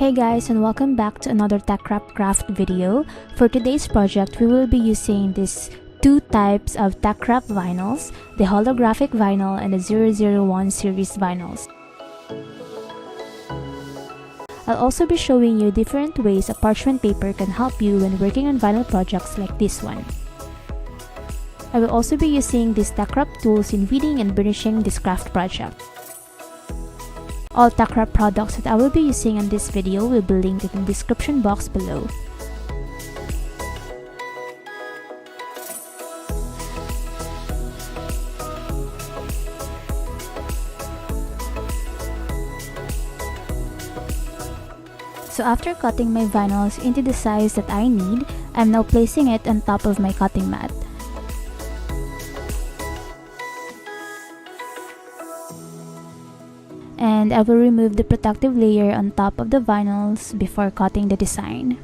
Hey guys, and welcome back to another TeckWrapCraft video. For today's project, we will be using these two types of TeckWrap vinyls, the holographic vinyl and the 001 series vinyls. I'll also be showing you different ways a parchment paper can help you when working on vinyl projects like this one. I will also be using these TeckWrap tools in weeding and burnishing this craft project. All TeckWrap products that I will be using in this video will be linked in the description box below. So after cutting my vinyls into the size that I need, I'm now placing it on top of my cutting mat. And I will remove the protective layer on top of the vinyls before cutting the design.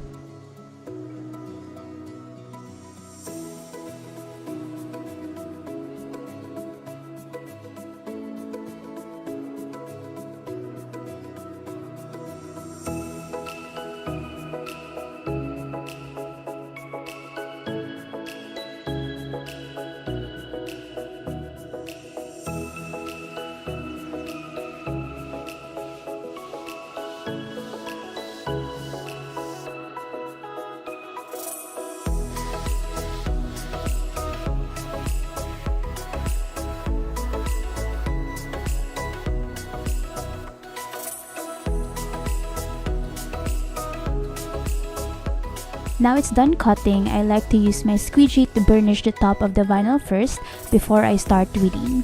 Now it's done cutting, I like to use my squeegee to burnish the top of the vinyl first before I start weeding.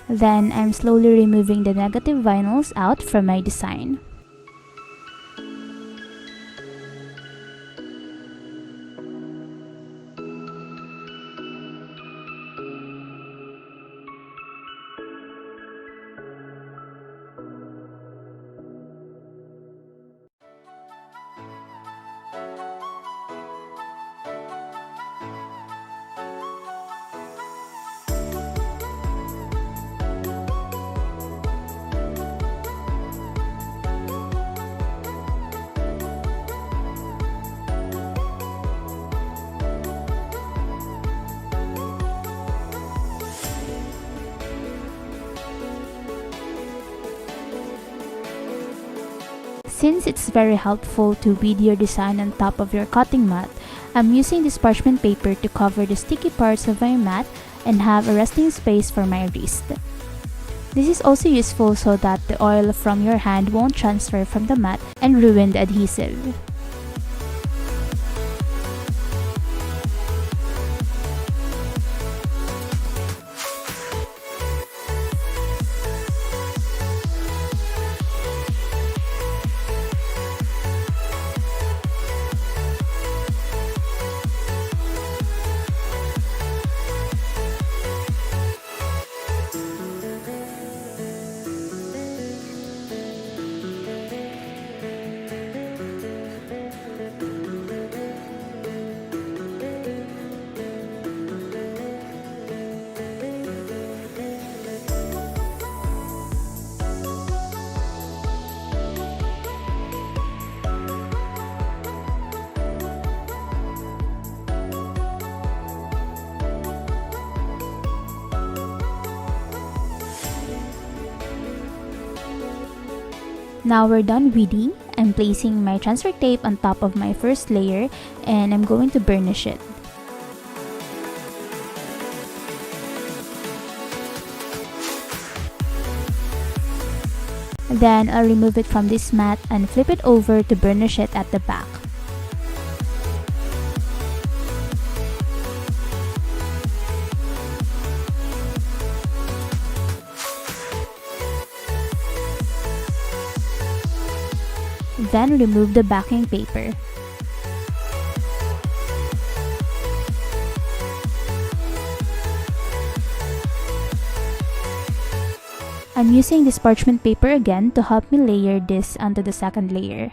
Then I'm slowly removing the negative vinyls out from my design. Since it's very helpful to weed your design on top of your cutting mat, I'm using this parchment paper to cover the sticky parts of my mat and have a resting space for my wrist. This is also useful so that the oil from your hand won't transfer from the mat and ruin the adhesive. Now we're done weeding. I'm placing my transfer tape on top of my first layer and I'm going to burnish it. Then I'll remove it from this mat and flip it over to burnish it at the back. Then remove the backing paper. I'm using this parchment paper again to help me layer this onto the second layer.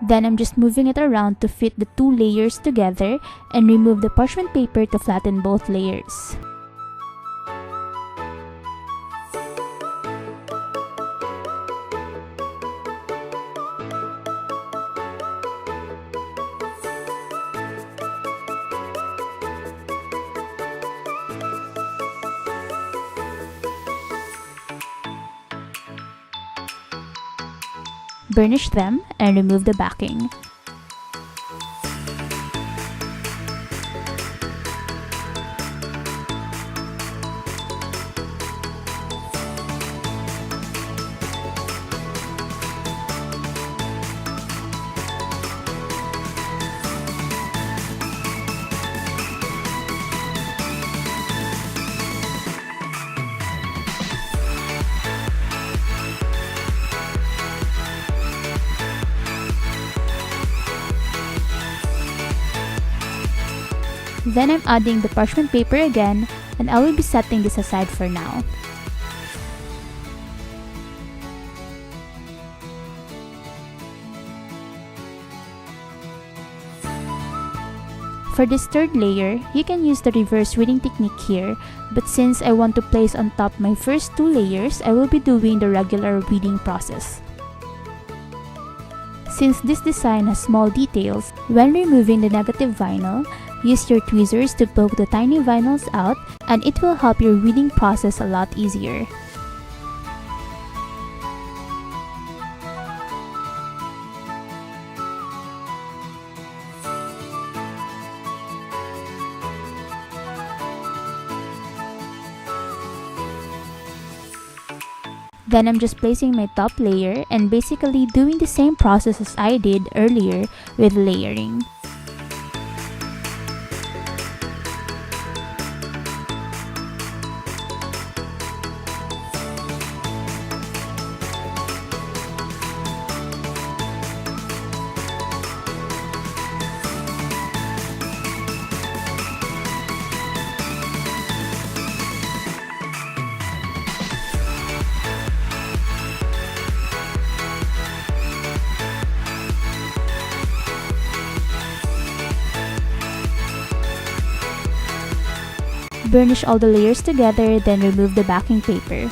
Then I'm just moving it around to fit the two layers together and remove the parchment paper to flatten both layers. Burnish them and remove the backing. Then I'm adding the parchment paper again, and I will be setting this aside for now. For this third layer, you can use the reverse reading technique here, but since I want to place on top my first two layers, I will be doing the regular reading process. Since this design has small details, when removing the negative vinyl, use your tweezers to poke the tiny vinyls out, and it will help your reading process a lot easier. Then I'm just placing my top layer and basically doing the same process as I did earlier with layering. Burnish all the layers together, then remove the backing paper.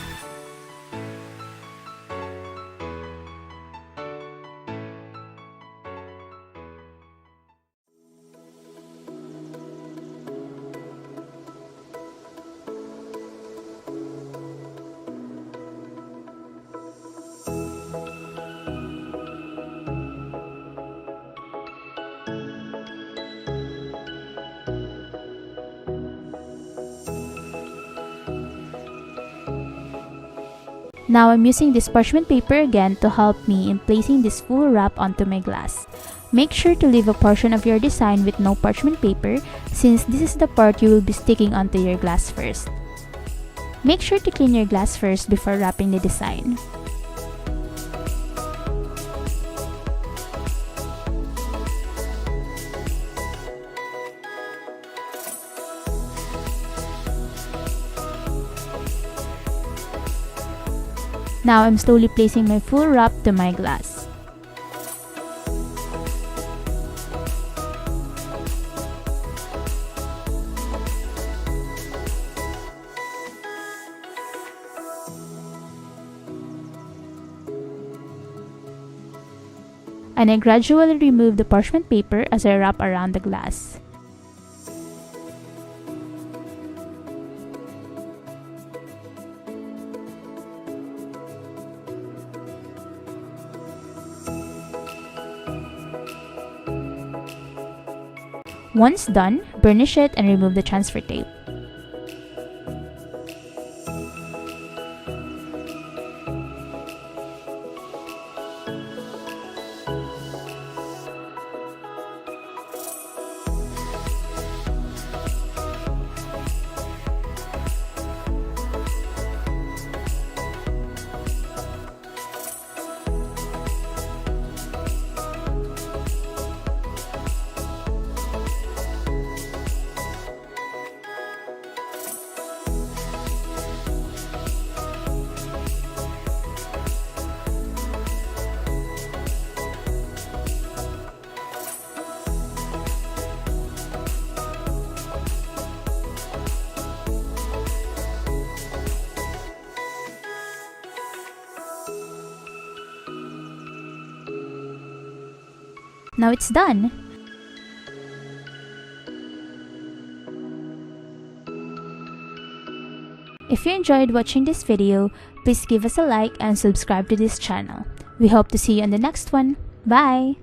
Now I'm using this parchment paper again to help me in placing this full wrap onto my glass. Make sure to leave a portion of your design with no parchment paper, since this is the part you will be sticking onto your glass first. Make sure to clean your glass first before wrapping the design. Now I'm slowly placing my full wrap to my glass. And I gradually remove the parchment paper as I wrap around the glass. Once done, burnish it and remove the transfer tape. Now it's done! If you enjoyed watching this video, please give us a like and subscribe to this channel. We hope to see you on the next one. Bye!